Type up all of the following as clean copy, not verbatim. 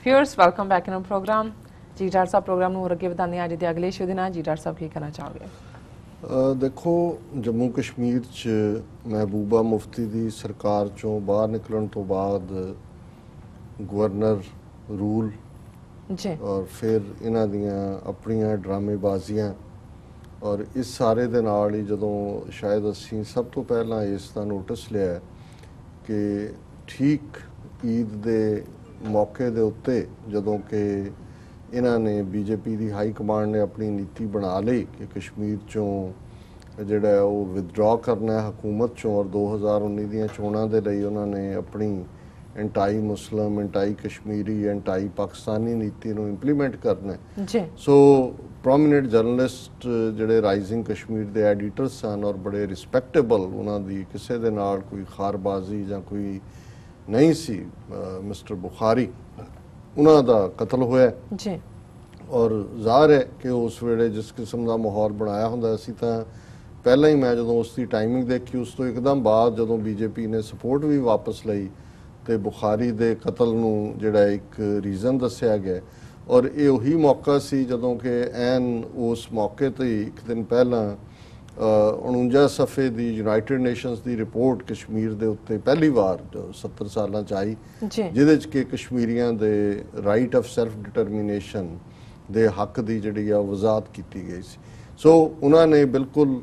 Viewers welcome back in program ji doctor साहब program ਨੂੰ ਅੱਗੇ ਵਧਾਉਂਦੇ ਹਾਂ ਅੱਜ ਦੇ ਅਗਲੇ ਇਸ਼ੂ ਦੇ ਨਾਲ ਜੀ ਡਾਕਟਰ ਸਾਹਿਬ ਕੀ ਕਹਿਣਾ ਚਾਹੋਗੇ देखो जम्मू कश्मीर च महबूबा मुफ्ती दी सरकार चों बाहर निकलण तो बाद गवर्नर रूल जी और फिर इन्हां दियां अपनियां ड्रामेबाजियां और इस सारे दे नाल ही जदों शायद असीं सब तो पहलां इस दा नोटिस लिया कि ठीक ईद दे मौके दे उत्ते जदों कि इन्हां ने बीजेपी दी हाई कमांड ने अपनी नीति बना ली कि कश्मीर चों जिहड़ा वो विदड्रॉ करना है हुकूमत चों और 2019 दियां चोणां दे लई उन्होंने अपनी एंटाई मुस्लिम एंटाई कश्मीरी एंटाई पाकिस्तानी नीति नूं इंप्लीमेंट करना है जी सो प्रोमिनेंट जर्नलिस्ट जिहड़े राइजिंग कश्मीर दे एडिटर सन और बड़े रिस्पैक्टेबल उन्हां दी किसी दे नाल कोई खारबाजी जां कोई नहीं सी मिस्टर बुखारी उन्हां दा कतल होया जी और ज़ाहिर है कि उस वेले जिस किस्म का माहौल बनाया हुंदा सी तां पहला ही मैं जदों उसकी टाइमिंग देखी उस तो एकदम बाद जदों बीजेपी ने सपोर्ट भी वापस लई तो बुखारी दे कतल नूं जिहड़ा एक रीज़न दस्सिया गया और ये उही मौका सी जदों कि ऐन उस मौके ते एक दिन पहला 49 सफ़े की यूनाइटेड नेशनस की रिपोर्ट कश्मीर के उत्ते पहली बार 70 साल आई जिहदे च कि कश्मीरियां दे राइट ऑफ सैल्फ डिटरमिनेशन दे हक की जिहड़ी आ वजाहत की गई सी सो उन्होंने बिल्कुल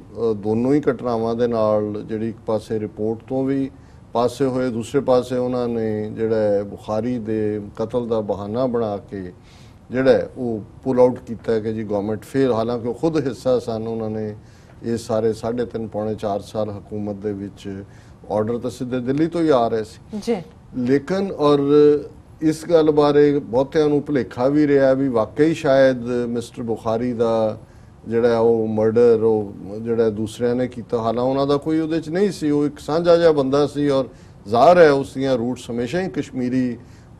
दोनों ही घटनावां दे नाल जिहड़ी एक पासे रिपोर्ट तो भी पासे होए दूसरे पासे उन्होंने जिहड़ा बुखारी दे कतल का बहाना बना के जिहड़ा वो पुल आउट किया कि जी गवर्नमेंट फेल हालांकि वो खुद हिस्सा सन उन्होंने ये सारे 3.5 पौने 4 साल हुकूमत दे विच ऑर्डर तो सीधे दिल्ली तो ही आ रहे सी जी लेकिन और इस गल बारे बहुतियां नूं भुलेखा भी रहा भी वाकई शायद मिस्टर बुखारी दा जिहड़ा वो मर्डर वो जिहड़ा दूसरिਆਂ ने कीता हालां उन्हां दा कोई उहदे च नहीं सी वो एक साझा जिहा बंदा सी और ज़ाहिर है उसदियां रूट्स हमेशा ही कश्मीरी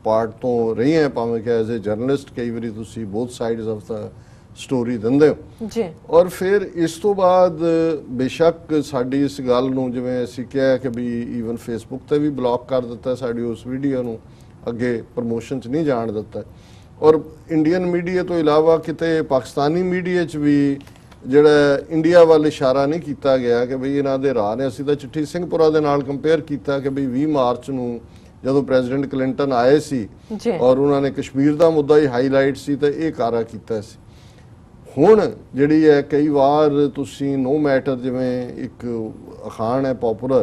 पार्ट तो रही हैं भावें कि एज ए जर्नलिस्ट कई वारी तुसीं both sides of the story दिंदे हो जी और फिर इस तो बाद बेशक साडी इस गल नूं जिवें असीं कहा कि भी ईवन फेसबुक ते भी ब्लॉक कर दिता साडी उस वीडियो नूं अगे प्रमोशन च नहीं जाण दिता और इंडियन मीडिया तो इलावा किते पाकिस्तानी मीडिया च भी जिहड़ा इंडिया वाल इशारा नहीं किया गया कि बई इन्हां दे राह ने असीं तां चिट्ठी सिंहपुरा दे नाल कंपेयर किया कि बई 20 मार्च नूं जदों प्रेजिडेंट क्लिंटन आए सी और उन्होंने कश्मीर का मुद्दा ही हाईलाइट सी तो यह कारा किया सी हुण जिहड़ी है कई बार तुसीं नो मैटर जिवें एक अखाण है पॉपुलर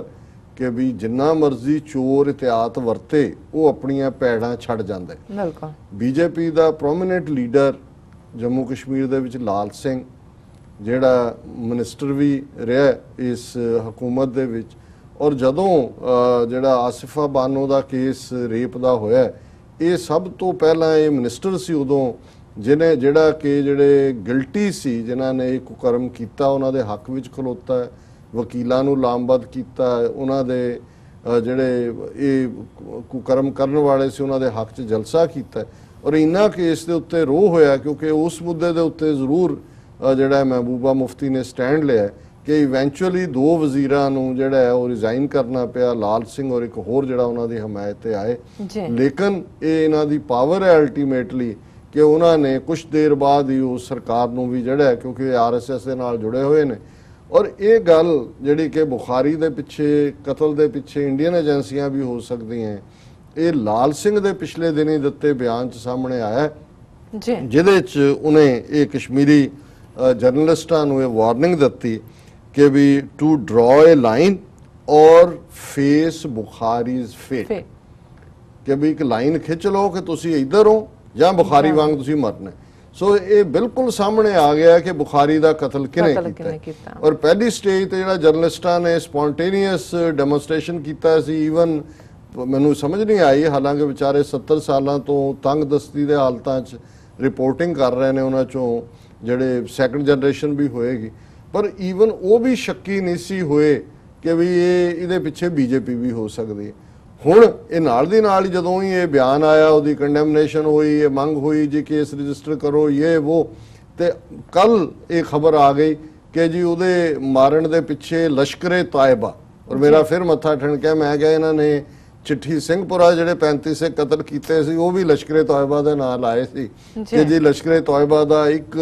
कि भी जिन्ना मर्जी चोर इतिहात वरते वो अपनियां पैड़ां छड़ जांदा है बिल्कुल बीजेपी का प्रोमिनेंट लीडर जम्मू कश्मीर दे विच लाल सिंह जिहड़ा मिनिस्टर भी रहा इस हुकूमत दे विच और जदों जिहड़ा आसिफा बानो का केस रेप का होया ये सब तो पहला ये मिनिस्टर सी उदों जिन्हें जिहड़ा कि जिहड़े गिल्टी सी जिन्हां ने एक कुकर्म किया उन्हां दे हक विच खलोता है वकीलां नूं लामबद्ध किया उन्हां दे जिहड़े ये कुकर्म करन वाले सी उन्हां दे हक च जलसा किया और इन्ना केस दे उत्ते रोह होया क्योंकि उस मुद्दे दे उत्ते जरूर जिहड़ा महबूबा मुफ्ती ने स्टैंड लिया कि इवेंचुअली 2 वजीरां नूं जिहड़ा है वो रिजाइन करना पिया लाल सिंह और एक होर जिहड़ा उन्हां दी हमायत ते आए लेकिन ये इन्हां दी पावर है अल्टीमेटली कि उन्होंने कुछ देर बाद ही उस सरकार नूं भी जिहड़ा है क्योंकि RSS के नाल जुड़े हुए ने और ये गल जिहड़ी कि बुखारी दे पिछे कतल दे पिछे इंडियन एजेंसियां भी हो सकती हैं ये लाल सिंह दे पिछले दिन ही दिते बयान च सामने आया जिहदे च उन्हें ये कश्मीरी जर्नलिस्टां नूं ये वार्निंग दित्ती कि भी टू ड्रॉ ए लाइन और फेस बुखारीज फेट कि भी एक लाइन खिंच लो कि तुसीं इधर हो ਜਾਂ बुखारी वांग तुसीं मरना सो ये बिल्कुल सामने आ गया कि बुखारी का कतल किने कीता और पहली स्टेज ते जिहड़ा जर्नलिस्टां ने स्पॉन्टेनियस डेमोनस्ट्रेशन किया सी ईवन मैनूं समझ नहीं आई हालांकि बेचारे 70 सालों तो तंग दस्ती के हालतां च रिपोर्टिंग कर रहे हैं उन्हां चों जिहड़े सैकंड जनरेशन भी होएगी पर ईवन वो भी शक्की नहीं सी होए कि भी ये इहदे पिछे बीजेपी भी हो सकती है हुण ये नाल दी नाल ही जदों ही ये बयान आया उहदी कंडैमनेशन हुई ये मंग हुई जी केस रजिस्टर करो ये वो ते कल ये खबर आ गई कि जी उहदे मारन दे पिछे लश्करे तायबा और मेरा फिर मत्था ठणकिया मैं क्या इन्होंने चिट्ठी ਸਿੰਘਪੁਰਾ ਜਿਹੜੇ 35 ਸਿੱਖ ਕਤਲ ਕੀਤੇ ਸੀ ਉਹ ਵੀ ਲਸ਼ਕਰੇ ਤੋਇਬਾ ਦੇ ਨਾਲ ਆਏ ਸੀ ਕਿ ਜੀ ਲਸ਼ਕਰੇ ਤੋਇਬਾ ਦਾ ਇੱਕ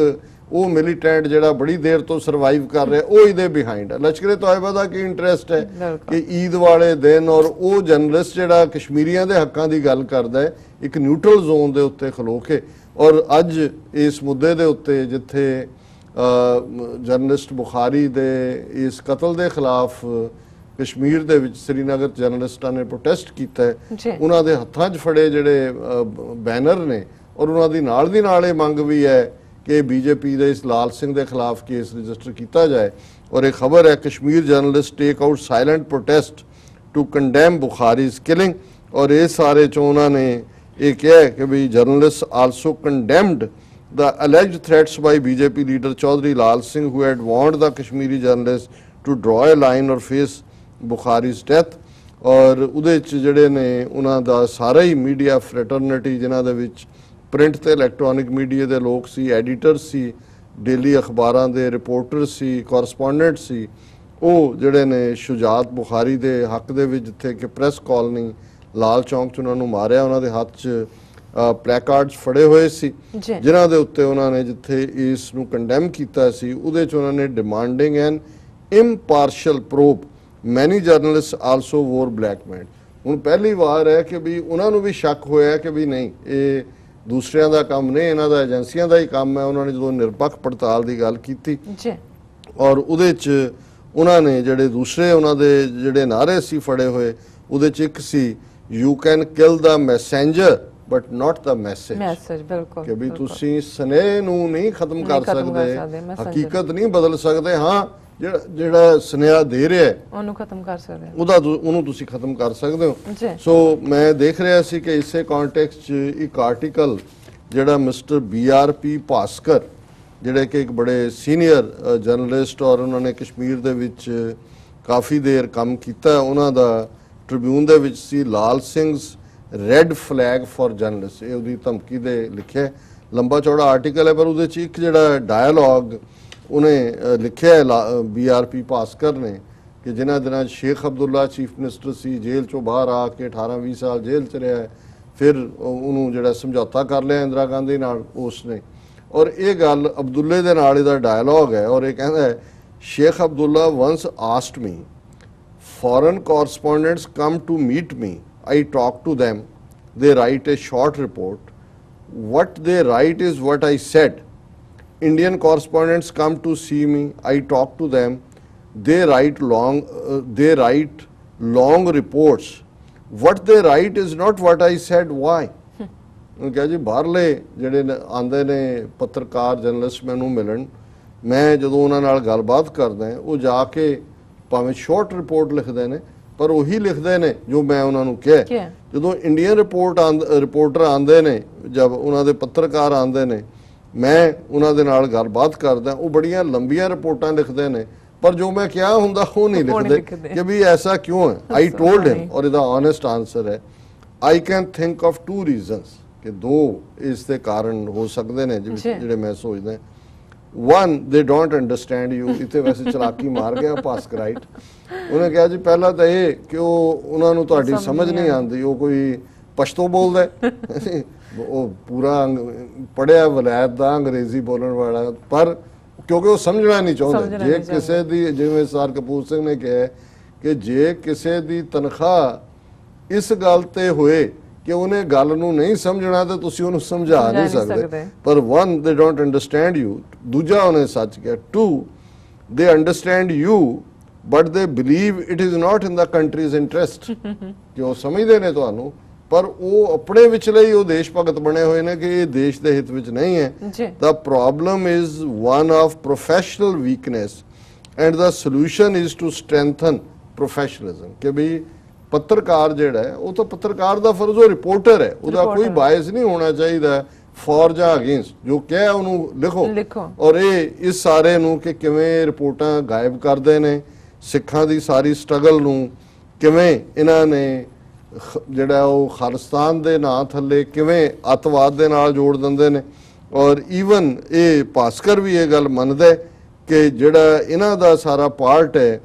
ਉਹ ਮਿਲੀਟੈਂਟ ਜਿਹੜਾ ਬੜੀ ਦੇਰ ਤੋਂ ਸਰਵਾਈਵ ਕਰ ਰਿਹਾ ਉਹ ਇਹਦੇ ਬਿਹਾਈਂਡ ਹੈ। ਲਸ਼ਕਰੇ ਤੋਇਬਾ ਦਾ ਕੀ ਇੰਟਰਸਟ ਹੈ ਕਿ ਈਦ ਵਾਲੇ ਦਿਨ ਔਰ ਉਹ ਜਰਨਲਿਸਟ ਜਿਹੜਾ ਕਸ਼ਮੀਰੀਆਂ ਦੇ ਹੱਕਾਂ ਦੀ ਗੱਲ ਕਰਦਾ ਹੈ ਇੱਕ ਨਿਊਟਰਲ ਜ਼ੋਨ ਦੇ ਉੱਤੇ ਖਲੋ ਕੇ। ਔਰ ਅੱਜ ਇਸ ਮੁੱਦੇ ਦੇ ਉੱਤੇ ਜਿੱਥੇ ਜਰਨਲਿਸਟ ਬੁਖਾਰੀ ਦੇ ਇਸ ਕਤਲ ਦੇ ਖਿਲਾਫ ਕਸ਼ਮੀਰ ਦੇ ਵਿੱਚ ਸ੍ਰੀਨਗਰ ਜਰਨਲਿਸਟਾਂ ਨੇ ਪ੍ਰੋਟੈਸਟ ਕੀਤਾ ਹੈ, ਉਹਨਾਂ ਦੇ ਹੱਥਾਂ 'ਚ ਫੜੇ ਜਿਹੜੇ ਬੈਨਰ ਨੇ ਔਰ ਉਹਨਾਂ ਦੀ ਨਾਲ ਇਹ ਮੰਗ ਵੀ ਹੈ ਕਿ ਬੀਜੇਪੀ ਦੇ ਇਸ ਲਾਲ ਸਿੰਘ ਦੇ ਖਿਲਾਫ ਕੇਸ ਰਜਿਸਟਰ ਕੀਤਾ ਜਾਏ। ਔਰ ਇਹ ਖਬਰ ਹੈ Kashmir journalist take out silent protest to condemn Bukhari's killing. ਔਰ ਇਹ ਸਾਰੇ 'ਚੋਂ ਉਹਨਾਂ ਨੇ ਇਹ ਕਿਹਾ ਕਿ ਵੀ journalist also condemned the alleged threats by BJP leader Chaudhry Lal Singh, who had warned the Kashmiri journalists to draw a line or face Bukhari's death। और ਉਹਦੇ 'ਚ ਜਿਹੜੇ ਨੇ ਉਹਨਾਂ ਦਾ ਸਾਰਾ ਹੀ ਮੀਡੀਆ ਫਰੈਟਰਨਿਟੀ ਜਿਨ੍ਹਾਂ ਦੇ ਵਿੱਚ ਪ੍ਰਿੰਟ ਤੇ ਇਲੈਕਟ੍ਰੋਨਿਕ ਮੀਡੀਆ ਦੇ ਲੋਕ ਸੀ, ਐਡੀਟਰ ਸੀ, ਡੇਲੀ ਅਖਬਾਰਾਂ ਦੇ ਰਿਪੋਰਟਰ ਸੀ, ਕੋਰਸਪੋਂਡੈਂਟ ਸੀ, ਉਹ ਜਿਹੜੇ ਨੇ ਸ਼ੁਜਾਤ ਬੁਖਾਰੀ ਦੇ ਹੱਕ ਦੇ ਵਿੱਚ ਜਿੱਥੇ ਕਿ ਪ੍ਰੈਸ ਕਾਲੋਨੀ ਲਾਲ ਚੌਂਕ 'ਚ ਉਹਨਾਂ ਨੂੰ ਮਾਰਿਆ, ਉਹਨਾਂ ਦੇ ਹੱਥ 'ਚ ਪਲੈਕਾਰਡਸ ਫੜੇ ਹੋਏ ਸੀ ਜਿਨ੍ਹਾਂ ਦੇ ਉੱਤੇ ਉਹਨਾਂ ਨੇ ਜਿੱਥੇ ਇਸ ਨੂੰ ਕੰਡੈਮ ਕੀਤਾ ਸੀ ਉਹਦੇ 'ਚ ਉਹਨਾਂ ਨੇ ਡਿਮਾਂਡਿੰਗ ਐਨ ਇੰਪਾਰਸ਼ਲ ਪ੍ਰੋਬ ਮੈਨੀ ਜਰਨਲਿਸਟ ਆਲਸੋ ਵੋਰ ਬਲੈਕ ਮੈਨ। ਹੁਣ ਪਹਿਲੀ ਵਾਰ ਹੈ ਕਿ ਵੀ ਉਹਨਾਂ ਨੂੰ ਵੀ ਸ਼ੱਕ ਹੋਇਆ ਕਿ ਵੀ ਨਹੀਂ ਇਹ ਦੂਸਰਿਆਂ ਦਾ ਕੰਮ ਨਹੀਂ, ਇਹਨਾਂ ਦਾ ਏਜੰਸੀਆਂ ਦਾ ਹੀ ਕੰਮ ਹੈ। ਉਹਨਾਂ ਨੇ ਜਦੋਂ ਨਿਰਪੱਖ ਪੜਤਾਲ ਦੀ ਗੱਲ ਕੀਤੀ ਔਰ ਉਹਦੇ 'ਚ ਉਹਨਾਂ ਨੇ ਜਿਹੜੇ ਦੂਸਰੇ ਉਹਨਾਂ ਦੇ ਜਿਹੜੇ ਨਾਅਰੇ ਸੀ ਫੜੇ ਹੋਏ ਉਹਦੇ 'ਚ ਇੱਕ ਸੀ you can kill the messenger but not the message. ਬਿਲਕੁਲ ਕਿ ਵੀ ਤੁਸੀਂ ਸਨੇਹ ਨੂੰ ਨਹੀਂ ਖਤਮ ਕਰ ਸਕਦੇ, ਹਕੀਕਤ ਨਹੀਂ ਬਦਲ ਸਕਦੇ। ਹਾਂ ਜਿਹੜਾ ਸੁਨੇਹਾ ਦੇ ਰਿਹਾ ਉਹਨੂੰ ਖਤਮ ਕਰ ਸਕਦੇ ਉਹਨੂੰ ਤੁਸੀਂ ਖਤਮ ਕਰ ਸਕਦੇ ਹੋ। ਸੋ ਮੈਂ ਦੇਖ ਰਿਹਾ ਸੀ ਕਿ ਇਸੇ ਕੰਟੈਕਸਟ 'ਚ ਇੱਕ ਆਰਟੀਕਲ ਜਿਹੜਾ ਮਿਸਟਰ BRP ਭਾਸਕਰ ਜਿਹੜੇ ਕਿ ਇੱਕ ਬੜੇ ਸੀਨੀਅਰ ਜਰਨਲਿਸਟ ਔਰ ਉਹਨਾਂ ਨੇ ਕਸ਼ਮੀਰ ਦੇ ਵਿੱਚ ਕਾਫੀ ਦੇਰ ਕੰਮ ਕੀਤਾ, ਉਹਨਾਂ ਦਾ ਟ੍ਰਿਬਿਊਨ ਦੇ ਵਿੱਚ ਸੀ ਲਾਲ Singhs red flag for journalist. ਇਹ ਉਹਦੀ ਧਮਕੀ ਦੇ ਲਿਖਿਆ ਲੰਬਾ ਚੌੜਾ ਆਰਟੀਕਲ ਹੈ ਪਰ ਉਹਦੇ 'ਚ ਇੱਕ ਜਿਹੜਾ ਡਾਇਲੋਗ ਉਹਨੇ ਲਿਖਿਆ BRP ਭਾਸਕਰ ਨੇ ਕਿ ਜਿਨ੍ਹਾਂ ਦਿਨਾਂ ਸ਼ੇਖ ਅਬਦੁੱਲਾ ਚੀਫ ਮਿਨਿਸਟਰ ਸੀ, ਜੇਲ੍ਹ 'ਚੋਂ ਬਾਹਰ ਆ ਕੇ 18-20 ਸਾਲ ਜੇਲ੍ਹ 'ਚ ਰਿਹਾ, ਫਿਰ ਉਹਨੂੰ ਜਿਹੜਾ ਸਮਝੌਤਾ ਕਰ ਲਿਆ ਇੰਦਰਾ ਗਾਂਧੀ ਨਾਲ ਉਸ ਨੇ। ਔਰ ਇਹ ਗੱਲ ਅਬਦੁੱਲੇ ਦੇ ਨਾਲ ਇਹਦਾ ਡਾਇਲੋਗ ਹੈ ਔਰ ਇਹ ਕਹਿੰਦਾ ਹੈ Sheikh Abdullah once asked me foreign correspondents come to meet me, I talk to them, they write a short report, what they write is what I said. Indian correspondents come to see me, I talk to them, they write long reports, what they write is not what I said, why? ਕਿਹਾ ਜੀ ਬਾਹਰਲੇ ਜਿਹੜੇ ਆਉਂਦੇ ਨੇ ਪੱਤਰਕਾਰ journalist ਮੈਨੂੰ ਮਿਲਣ, ਮੈਂ ਜਦੋਂ ਉਹਨਾਂ ਨਾਲ ਗੱਲਬਾਤ ਕਰਦਾ ਉਹ ਜਾ ਕੇ ਭਾਵੇਂ ਸ਼ਾਰਟ ਰਿਪੋਰਟ ਲਿਖਦੇ ਨੇ ਪਰ ਉਹੀ ਲਿਖਦੇ ਨੇ ਜੋ ਮੈਂ ਉਹਨਾਂ ਨੂੰ ਕਿਹਾ। ਜਦੋਂ ਇੰਡੀਅਨ ਰਿਪੋਰਟਰ ਆਉਂਦੇ ਨੇ, ਜਦ ਉਹਨਾਂ ਦੇ ਪੱਤਰਕਾਰ ਆਉਂਦੇ ਨੇ, ਮੈਂ ਉਹਨਾਂ ਦੇ ਨਾਲ ਗੱਲਬਾਤ ਕਰਦਾ ਉਹ ਬੜੀਆਂ ਲੰਬੀਆਂ ਰਿਪੋਰਟਾਂ ਲਿਖਦੇ ਨੇ ਪਰ ਜੋ ਮੈਂ ਕਿਹਾ ਹੁੰਦਾ ਉਹ ਨਹੀਂ ਲਿਖਦੇ ਕਿ ਵੀ ਐਸਾ ਕਿਉਂ ਹੈ। ਆਈ ਟੋਲਡ ਹਿਮ ਔਰ ਇਹਦਾ ਓਨੈਸਟ ਆਨਸਰ ਹੈ I can think of 2 reasons ਕਿ 2 ਇਸ ਦੇ ਕਾਰਨ ਹੋ ਸਕਦੇ ਨੇ ਜਿਹੜੇ ਮੈਂ ਸੋਚਦਾ। One, they don't understand you। ਇੱਥੇ ਵੈਸੇ ਚਲਾਕੀ ਮਾਰ ਗਿਆ ਭਾਸਕਰਾਈਟ। ਉਹਨੇ ਕਿਹਾ ਜੀ ਪਹਿਲਾਂ ਤਾਂ ਇਹ ਕਿ ਉਹਨਾਂ ਨੂੰ ਤੁਹਾਡੀ ਸਮਝ ਨਹੀਂ ਆਉਂਦੀ, ਉਹ ਕੋਈ ਪਸ਼ਤੋ ਬੋਲਦਾ ਉਹ ਪੂਰਾ ਪੜਿਆ ਵਲਾਇਤ ਦਾ ਅੰਗਰੇਜ਼ੀ ਬੋਲਣ ਵਾਲਾ ਪਰ ਕਿਉਂਕਿ ਉਹ ਸਮਝਣਾ ਨਹੀਂ ਚਾਹੁੰਦੇ। ਜੇ ਕਿਸੇ ਦੀ ਜਿਵੇਂ ਸਰ ਕਪੂਰ ਸਿੰਘ ਨੇ ਕਿਹਾ ਕਿ ਜੇ ਕਿਸੇ ਦੀ ਤਨਖਾਹ ਇਸ ਗੱਲ ਤੇ ਹੋਏ ਕਿ ਉਹਨੇ ਗੱਲ ਨੂੰ ਨਹੀਂ ਸਮਝਣਾ ਤਾਂ ਤੁਸੀਂ ਉਹਨੂੰ ਸਮਝਾ ਨਹੀਂ ਸਕਦੇ। ਪਰ 1, they don't understand you, ਦੂਜਾ ਉਹਨੇ ਸੱਚ ਕਿਹਾ। 2, they understand you but they believe it is not in the country's interest ਕਿ ਉਹ ਸਮਝਦੇ ਨੇ ਤੁਹਾਨੂੰ ਪਰ ਉਹ ਆਪਣੇ ਵਿਚਲੇ ਹੀ ਉਹ ਦੇਸ਼ ਭਗਤ ਬਣੇ ਹੋਏ ਨੇ ਕਿ ਇਹ ਦੇਸ਼ ਦੇ ਹਿੱਤ ਵਿੱਚ ਨਹੀਂ ਹੈ। The problem is one of professional weakness and the solution is to strengthen professionalism ਕਿ ਵੀ ਪੱਤਰਕਾਰ ਜਿਹੜਾ ਹੈ ਉਹ ਤਾਂ ਪੱਤਰਕਾਰ ਦਾ ਫਰਜ਼ ਉਹ ਰਿਪੋਰਟਰ ਹੈ, ਉਹਦਾ ਕੋਈ ਬਾਇਸ ਨਹੀਂ ਹੋਣਾ ਚਾਹੀਦਾ ਫॉर ਜਾਂ ਅਗੇਂਸਟ, ਜੋ ਕਿਹਾ ਉਹਨੂੰ ਲਿਖੋ। ਔਰ ਇਹ ਇਸ ਸਾਰੇ ਨੂੰ ਕਿ ਕਿਵੇਂ ਰਿਪੋਰਟਾਂ ਗਾਇਬ ਕਰਦੇ ਨੇ ਸਿੱਖਾਂ ਦੀ ਸਾਰੀ ਸਟਰਗਲ ਨੂੰ, ਕਿਵੇਂ ਇਹਨਾਂ ਨੇ ਜਿਹੜਾ ਉਹ ਖਾਲਿਸਤਾਨ ਦੇ ਨਾਂ ਥੱਲੇ ਕਿਵੇਂ ਅੱਤਵਾਦ ਦੇ ਨਾਲ ਜੋੜ ਦਿੰਦੇ ਨੇ। ਔਰ ਈਵਨ ਇਹ ਭਾਸਕਰ ਵੀ ਇਹ ਗੱਲ ਮੰਨਦਾ ਕਿ ਜਿਹੜਾ ਇਹਨਾਂ ਦਾ ਸਾਰਾ ਪਾਰਟ ਹੈ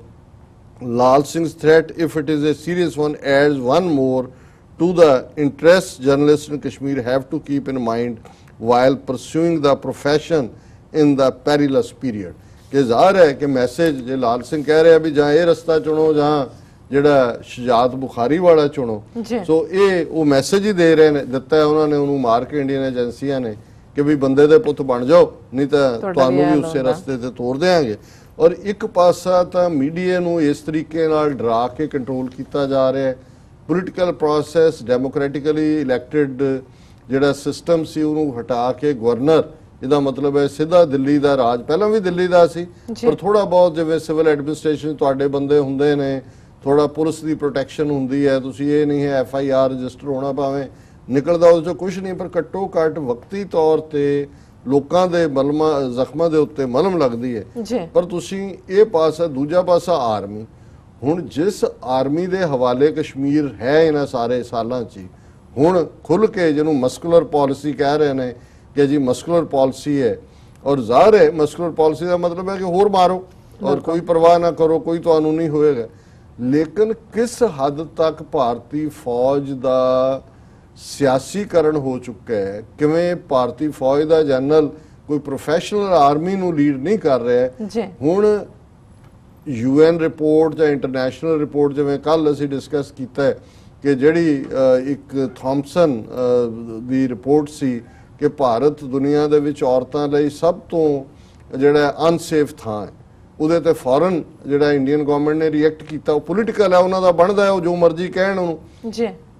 Lal Singh's threat, if it is a serious one, adds one more to the interests journalists in Kashmir have to keep in mind while pursuing the profession in the perilous period. ਕਿ ਜ਼ਾਹਰ ਹੈ ਕਿ message ਜੇ ਲਾਲ ਸਿੰਘ ਕਹਿ ਰਿਹਾ ਵੀ ਜਾਂ ਇਹ ਰਸਤਾ ਚੁਣੋ ਜਾਂ ਜਿਹੜਾ ਸ਼ੁਜਾਤ ਬੁਖਾਰੀ ਵਾਲਾ ਚੁਣੋ, ਸੋ ਇਹ ਉਹ ਮੈਸੇਜ ਹੀ ਦੇ ਰਹੇ ਨੇ, ਦਿੱਤਾ ਹੈ ਉਹਨਾਂ ਨੇ ਉਹਨੂੰ ਮਾਰ ਕੇ ਇੰਡੀਅਨ ਏਜੰਸੀਆਂ ਨੇ ਕਿ ਵੀ ਬੰਦੇ ਦੇ ਪੁੱਤ ਬਣ ਜਾਓ, ਨਹੀਂ ਤਾਂ ਤੁਹਾਨੂੰ ਵੀ ਉਸੇ ਰਸਤੇ ਤੇ ਤੋਰ ਦੇਵਾਂਗੇ। ਔਰ ਇੱਕ ਪਾਸਾ ਤਾਂ ਮੀਡੀਆ ਨੂੰ ਇਸ ਤਰੀਕੇ ਨਾਲ ਡਰਾ ਕੇ ਕੰਟਰੋਲ ਕੀਤਾ ਜਾ ਰਿਹਾ ਹੈ। ਪੋਲੀਟੀਕਲ ਪ੍ਰੋਸੈਸ, ਡੈਮੋਕ੍ਰੈਟਿਕਲੀ ਇਲੈਕਟਿਡ ਜਿਹੜਾ ਸਿਸਟਮ ਸੀ ਉਹਨੂੰ ਹਟਾ ਕੇ ਗਵਰਨਰ, ਇਹਦਾ ਮਤਲਬ ਹੈ ਸਿੱਧਾ ਦਿੱਲੀ ਦਾ ਰਾਜ, ਪਹਿਲਾਂ ਵੀ ਦਿੱਲੀ ਦਾ ਸੀ ਪਰ ਥੋੜਾ ਬਹੁਤ ਜਿਵੇਂ ਸਿਵਲ ਐਡਮਿਨਿਸਟ੍ਰੇਸ਼ਨ ਤੁਹਾਡੇ ਬੰਦੇ ਹੁੰਦੇ ਨੇ, ਥੋੜਾ ਪੁਲਿਸ ਦੀ ਪ੍ਰੋਟੈਕਸ਼ਨ ਹੁੰਦੀ ਹੈ, ਤੁਸੀਂ ਇਹ ਨਹੀਂ ਹੈ FIR ਰਜਿਸਟਰ ਹੋਣਾ ਭਾਵੇਂ ਨਿਕਲਦਾ ਉਹਦੇ ਚੋਂ ਕੁਝ ਨਹੀਂ, ਪਰ ਘੱਟੋ ਘੱਟ ਵਕਤੀ ਤੌਰ ਤੇ ਲੋਕਾਂ ਦੇ ਜ਼ਖਮਾਂ ਦੇ ਉੱਤੇ ਮਲਮ ਲੱਗਦੀ ਹੈ। ਪਰ ਤੁਸੀਂ ਇਹ ਪਾਸਾ, ਦੂਜਾ ਪਾਸਾ ਆਰਮੀ, ਹੁਣ ਜਿਸ ਆਰਮੀ ਦੇ ਹਵਾਲੇ ਕਸ਼ਮੀਰ ਹੈ ਇਹਨਾਂ ਸਾਰੇ ਸਾਲਾਂ 'ਚ, ਹੁਣ ਖੁੱਲ ਕੇ ਜਿਹਨੂੰ ਮਸਕੂਲਰ ਪਾਲਿਸੀ ਕਹਿ ਰਹੇ ਨੇ ਕਿ ਜੀ ਮਸਕੂਲਰ ਪਾਲਿਸੀ ਹੈ, ਔਰ ਜ਼ਾਹਰ ਹੈ ਮਸਕੂਲਰ ਪਾਲਿਸੀ ਦਾ ਮਤਲਬ ਹੈ ਕਿ ਹੋਰ ਮਾਰੋ ਔਰ ਕੋਈ ਪਰਵਾਹ ਨਾ ਕਰੋ, ਕੋਈ ਤੁਹਾਨੂੰ ਨਹੀਂ ਹੋਏਗਾ। ਲੇਕਿਨ ਕਿਸ ਹੱਦ ਤੱਕ ਭਾਰਤੀ ਫੌਜ ਦਾ ਸਿਆਸੀਕਰਨ ਹੋ ਚੁੱਕਾ ਹੈ, ਕਿਵੇਂ ਭਾਰਤੀ ਫੌਜ ਦਾ ਜਨਰਲ ਕੋਈ ਪ੍ਰੋਫੈਸ਼ਨਲ ਆਰਮੀ ਨੂੰ ਲੀਡ ਨਹੀਂ ਕਰ ਰਿਹਾ। ਹੁਣ UN ਰਿਪੋਰਟ ਜਾਂ ਇੰਟਰਨੈਸ਼ਨਲ ਰਿਪੋਰਟ, ਜਿਵੇਂ ਕੱਲ ਅਸੀਂ ਡਿਸਕਸ ਕੀਤਾ ਹੈ ਕਿ ਜਿਹੜੀ ਇੱਕ ਥਾਮਸਨ ਦੀ ਰਿਪੋਰਟ ਸੀ ਕਿ ਭਾਰਤ ਦੁਨੀਆ ਦੇ ਵਿੱਚ ਔਰਤਾਂ ਲਈ ਸਭ ਤੋਂ ਜਿਹੜਾ ਅਨਸੇਫ ਥਾਂ ਹੈ, ਉਹਦੇ ਤੇ ਫੌਰਨ ਜਿਹੜਾ ਇੰਡੀਅਨ ਗਵਰਨਮੈਂਟ ਨੇ ਰਿਐਕਟ ਕੀਤਾ। ਉਹ ਪੋਲੀਟੀਕਲ ਹੈ, ਉਹਨਾਂ ਦਾ ਬਣਦਾ ਹੈ, ਉਹ ਜੋ ਮਰਜ਼ੀ ਕਹਿਣ ਉਹਨੂੰ।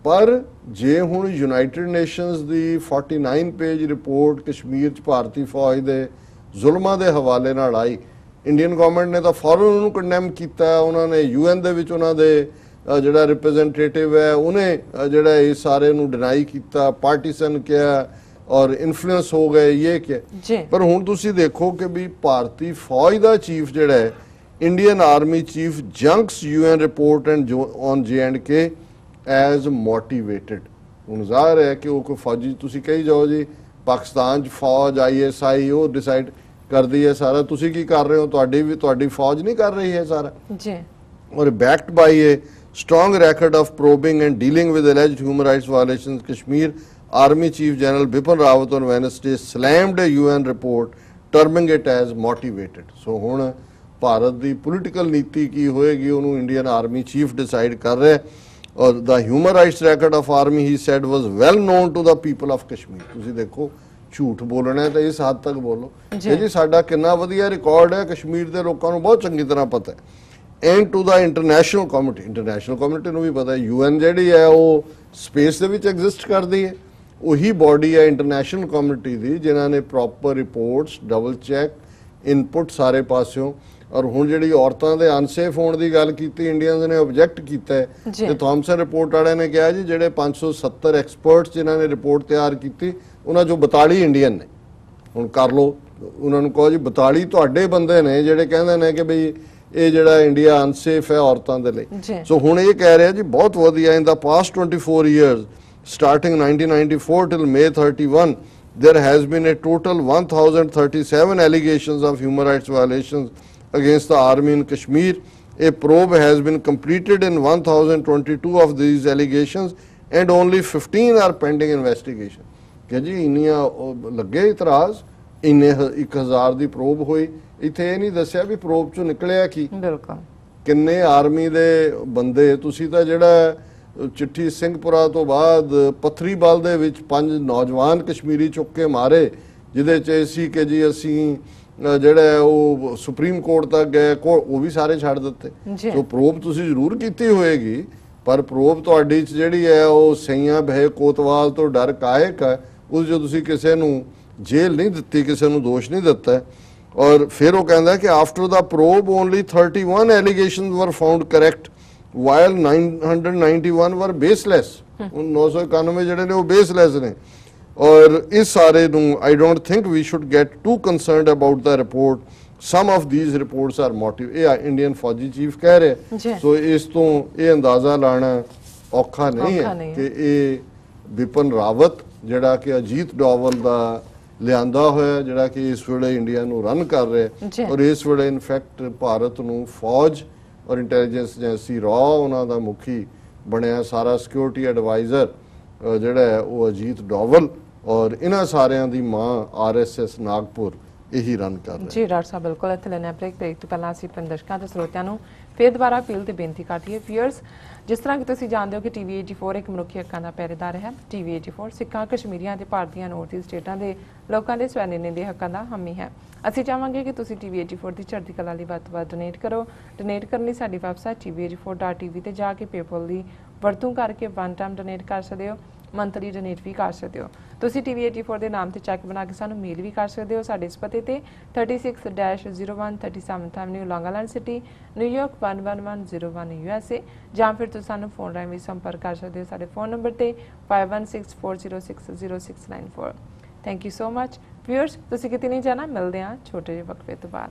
ਪਰ ਜੇ ਹੁਣ ਯੂਨਾਈਟਿਡ ਨੇਸ਼ਨਸ ਦੀ 49 ਪੇਜ ਰਿਪੋਰਟ ਕਸ਼ਮੀਰ 'ਚ ਭਾਰਤੀ ਫੌਜ ਦੇ ਜ਼ੁਲਮਾਂ ਦੇ ਹਵਾਲੇ ਨਾਲ ਆਈ, ਇੰਡੀਅਨ ਗਵਰਨਮੈਂਟ ਨੇ ਤਾਂ ਫੌਰਨ ਉਹਨੂੰ ਕੰਡੈਮ ਕੀਤਾ। ਉਹਨਾਂ ਨੇ UN ਦੇ ਵਿੱਚ ਉਹਨਾਂ ਦੇ ਜਿਹੜਾ ਰਿਪਰੈਜ਼ੈਂਟੇਟਿਵ ਹੈ ਉਹਨੇ ਜਿਹੜਾ ਇਹ ਸਾਰੇ ਨੂੰ ਡਿਨਾਈ ਕੀਤਾ, ਪਾਰਟੀਸਨ ਕਿਹਾ ਔਰ ਇਨਫਲੂਐਂਸ ਹੋ ਗਏ ਇਹ ਕਿ। ਪਰ ਹੁਣ ਤੁਸੀਂ ਦੇਖੋ ਕਿ ਵੀ ਭਾਰਤੀ ਫੌਜ ਦਾ ਚੀਫ ਜਿਹੜਾ ਹੈ, Indian army chief junks UN report and on J&K as motivated. ਹੁਣ ਜ਼ਾਹਰ ਹੈ ਕਿ ਉਹ ਕੋਈ ਫੌਜੀ, ਤੁਸੀਂ ਕਹੀ ਜਾਓ ਜੀ ਪਾਕਿਸਤਾਨ 'ਚ ਫੌਜ ISI ਉਹ ਡਿਸਾਈਡ ਕਰਦੀ ਹੈ ਸਾਰਾ, ਤੁਸੀਂ ਕੀ ਕਰ ਰਹੇ ਹੋ, ਤੁਹਾਡੀ ਫੌਜ ਨਹੀਂ ਕਰ ਰਹੀ ਹੈ ਸਾਰਾ। ਔਰ backed by a strong record of probing and dealing with alleged human rights violations, Kashmir Army Chief General Bipin Rawat on Wednesday slammed a UN report, terming it as motivated. So ਹੁਣ ਭਾਰਤ ਦੀ political ਨੀਤੀ ਕੀ ਹੋਏਗੀ ਉਹਨੂੰ Indian army chief decide ਕਰ ਰਿਹਾ। ਔਰ the human rights record of army he said was well known to the people of Kashmir. ਤੁਸੀਂ ਦੇਖੋ ਝੂਠ ਬੋਲਣਾ ਤਾਂ ਇਸ ਹੱਦ ਤੱਕ ਬੋਲੋ ਕਿ ਜੀ ਸਾਡਾ ਕਿੰਨਾ ਵਧੀਆ ਰਿਕਾਰਡ ਹੈ, ਕਸ਼ਮੀਰ ਦੇ ਲੋਕਾਂ ਨੂੰ ਬਹੁਤ ਚੰਗੀ ਤਰ੍ਹਾਂ ਪਤਾ ਹੈ। ਐਂਡ ਟੂ ਦਾ ਇੰਟਰਨੈਸ਼ਨਲ ਕਮਿਊਨਿਟੀ ਨੂੰ ਵੀ ਪਤਾ ਹੈ। UN ਜਿਹੜੀ ਹੈ ਉਹ ਸਪੇਸ ਦੇ ਵਿੱਚ ਐਗਜ਼ਿਸਟ ਕਰਦੀ ਹੈ, ਉਹੀ ਬਾਡੀ ਹੈ ਇੰਟਰਨੈਸ਼ਨਲ ਕਮਿਊਨਿਟੀ ਦੀ ਜਿਨ੍ਹਾਂ ਨੇ proper reports, double check, input ਸਾਰੇ ਪਾਸਿਓਂ। ਔਰ ਹੁਣ ਜਿਹੜੀ ਔਰਤਾਂ ਦੇ ਅਨਸੇਫ ਹੋਣ ਦੀ ਗੱਲ ਕੀਤੀ, ਇੰਡੀਅਨਸ ਨੇ ਆਬਜੈਕਟ ਕੀਤਾ ਹੈ ਤੇ ਥਾਮਸਨ ਰਿਪੋਰਟ ਵਾਲਿਆਂ ਨੇ ਕਿਹਾ ਜੀ ਜਿਹੜੇ 570 ਐਕਸਪਰਟਸ ਜਿਨ੍ਹਾਂ ਨੇ ਰਿਪੋਰਟ ਤਿਆਰ ਕੀਤੀ ਉਹਨਾਂ ਚੋਂ 42 ਇੰਡੀਅਨ ਨੇ। ਹੁਣ ਕਰ ਲਓ, ਉਹਨਾਂ ਨੂੰ ਕਹੋ ਜੀ 42 ਤੁਹਾਡੇ ਬੰਦੇ ਨੇ ਜਿਹੜੇ ਕਹਿੰਦੇ ਨੇ ਕਿ ਬਈ ਇਹ ਜਿਹੜਾ ਇੰਡੀਆ ਅਨਸੇਫ ਹੈ ਔਰਤਾਂ ਦੇ ਲਈ। ਸੋ ਹੁਣ ਇਹ ਕਹਿ ਰਿਹਾ ਜੀ ਬਹੁਤ ਵਧੀਆ, ਇਨ ਦਾ past 24 years starting 1994 till May 31 there has been a total 1037 allegations of human rights violations against the army in Kashmir. A probe has been completed in 1022 of these allegations and only 15 are pending investigation. ਕਿ ਜੀ ਇੰਨੀਆਂ ਲੱਗੇ ਇਤਰਾਜ਼, ਇੰਨੇ 1000 ਦੀ probe ਹੋਈ। ਇੱਥੇ ਇਹ ਨਹੀਂ ਦੱਸਿਆ ਵੀ ਪ੍ਰੋਬ ਚੋਂ ਨਿਕਲਿਆ ਕੀ, ਬਿਲਕੁਲ ਕਿੰਨੇ ਆਰਮੀ ਦੇ ਬੰਦੇ। ਤੁਸੀਂ ਤਾਂ ਜਿਹੜਾ ਚਿੱਠੀ ਸਿੰਘਪੁਰਾ ਤੋਂ ਬਾਅਦ ਪੱਥਰੀਬਲ ਦੇ ਵਿੱਚ 5 ਨੌਜਵਾਨ ਕਸ਼ਮੀਰੀ ਚੁੱਕ ਕੇ ਮਾਰੇ, ਜਿਹਦੇ 'ਚ ਇਹ ਸੀ ਕਿ ਜੀ ਅਸੀਂ ਜਿਹੜਾ ਉਹ ਸੁਪਰੀਮ ਕੋਰਟ ਤੱਕ ਗਏ, ਉਹ ਵੀ ਸਾਰੇ ਛੱਡ ਦਿੱਤੇ। ਸੋ ਪ੍ਰੋਬ ਤੁਸੀਂ ਜ਼ਰੂਰ ਕੀਤੀ ਹੋਏਗੀ, ਪਰ ਪ੍ਰੋਬ ਤੁਹਾਡੀ 'ਚ ਜਿਹੜੀ ਹੈ ਉਹ ਸਈਆਂ ਬਹਿ ਕੋਤਵਾਲ ਤੋਂ ਡਰ ਕਾਇਕ ਹੈ, ਉਸ 'ਚ ਤੁਸੀਂ ਕਿਸੇ ਨੂੰ ਜੇਲ੍ਹ ਨਹੀਂ ਦਿੱਤੀ, ਕਿਸੇ ਨੂੰ ਦੋਸ਼ ਨਹੀਂ ਦਿੱਤਾ। ਔਰ ਫਿਰ ਉਹ ਕਹਿੰਦਾ ਕਿ ਆਫਟਰ ਦਾ ਪ੍ਰੋਬ ਓਨਲੀ 31 ਐਲੀਗੇਸ਼ਨਸ ਵਰ found correct while 991 were baseless। 991 ਜਿਹੜੇ ਨੇ ਉਹ ਬੇਸਲੈਸ ਨੇ। ਔਰ ਇਸ ਸਾਰੇ ਨੂੰ I don't think we should get too concerned about the report. Some of these reports are motive। ਇਹ ਇੰਡੀਅਨ ਫੌਜੀ ਚੀਫ ਕਹਿ ਰਹੇ। ਸੋ ਇਸ ਤੋਂ ਇਹ ਅੰਦਾਜ਼ਾ ਲਾਣਾ ਔਖਾ ਨਹੀਂ ਹੈ ਕਿ ਇਹ ਬਿਪਨ ਰਾਵਤ ਜਿਹੜਾ ਕਿ ਅਜੀਤ ਡੋਵਲ ਦਾ ਲਿਆਂਦਾ ਹੋਇਆ, ਜਿਹੜਾ ਕਿ ਇਸ ਵੇਲੇ ਇੰਡੀਆ ਨੂੰ ਰਨ ਕਰ ਰਿਹਾ, ਔਰ ਇਸ ਵੇਲੇ ਇਨਫੈਕਟ ਭਾਰਤ ਨੂੰ ਫੌਜ ਔਰ ਇੰਟੈਲੀਜੈਂਸ ਏਜੰਸੀ ਰॉ ਉਹਨਾਂ ਦਾ ਮੁਖੀ ਬਣਿਆ। ਸਾਰਾ ਸਿਕਿਉਰਿਟੀ ਐਡਵਾਈਜ਼ਰ ਜਿਹੜਾ ਹੈ ਉਹ ਅਜੀਤ ਡੋਵਲ, ਔਰ ਇਹਨਾਂ ਸਾਰਿਆਂ ਦੀ ਮਾਂ RSS ਨਾਗਪੁਰ ਇਹੀ ਰਨ ਕਰ ਰਿਹਾ। ਜੀ ਡਾਕਟਰ ਸਾਹਿਬ ਬਿਲਕੁਲ ਇੱਥੇ ਲੈਣੇ ਬ੍ਰੇਕ ਤੋਂ ਪਹਿਲਾਂ ਅਸੀਂ ਆਪਣੇ ਦਰਸ਼ਕਾਂ ਤੇ ਸਰੋਤਿਆਂ ਨੂੰ ਫਿਰ ਦੁਬਾਰਾ ਅਪੀਲ ਤੇ ਬੇਨਤੀ ਕਰਦੀ ਹੈ ਵੀਅਰਸ, ਜਿਸ ਤਰ੍ਹਾਂ ਕਿ ਤੁਸੀਂ ਜਾਣਦੇ ਹੋ ਕਿ TV 84 ਇੱਕ ਮਨੁੱਖੀ ਹੱਕਾਂ ਦਾ ਪਹਿਰੇਦਾਰ ਹੈ। TV 84 ਸਿੱਖਾਂ, ਕਸ਼ਮੀਰੀਆਂ ਤੇ ਭਾਰਤੀਆਂ ਨੌਰਥ ਈਸਟ ਸਟੇਟਾਂ ਦੇ ਲੋਕਾਂ ਦੇ ਸਵੈਨਿਨੇ ਦੇ ਹੱਕਾਂ ਦਾ ਹਾਮੀ ਹੈ। ਅਸੀਂ ਚਾਹਾਂਗੇ ਕਿ ਤੁਸੀਂ TV 84 ਦੀ ਚੜ੍ਹਦੀ ਕਲਾ ਲਈ ਵੱਧ ਤੋਂ ਵੱਧ ਡੋਨੇਟ ਕਰੋ। ਡੋਨੇਟ ਕਰਨ ਲਈ ਸਾਡੀ ਵੈਬਸਾਈਟ tv84.tv ਤੇ ਜਾ ਕੇ ਪੇਪਲ ਦੀ ਵਰਤੋਂ ਕਰਕੇ ਵਨ ਟਾਈਮ ਡੋਨੇਟ ਕਰ ਸਕਦੇ ਹੋ, ਮੰਥਲੀ ਡੋਨੇਟ ਵੀ ਕਰ ਸਕਦੇ ਹੋ। ਤੁਸੀਂ TV 84 ਦੇ ਨਾਮ ਤੇ ਚੈੱਕ ਬਣਾ ਕੇ ਸਾਨੂੰ ਮੇਲ ਵੀ ਕਰ ਸਕਦੇ ਹੋ ਸਾਡੇ ਇਸ ਪਤੇ ਤੇ 36-01 37th ਐਵਨਿਊ ਲੌਂਗ ਆਈਲੈਂਡ ਸਿਟੀ, ਨਿਊਯਾਰਕ 11101 USA, ਜਾਂ ਫਿਰ ਤੁਸੀਂ ਸਾਨੂੰ ਫੋਨ ਰਾਹੀਂ ਵੀ ਸੰਪਰਕ ਕਰ ਸਕਦੇ ਹੋ ਸਾਡੇ ਫੋਨ ਨੰਬਰ ਤੇ 5164060694। Thank you so much viewers, ਤੁਸੀਂ ਕਿਤੇ ਨਹੀਂ ਜਾਣਾ, ਮਿਲਦੇ ਹਾਂ ਛੋਟੇ ਜਿਹੇ ਵਕਫੇ ਤੋਂ ਬਾਅਦ।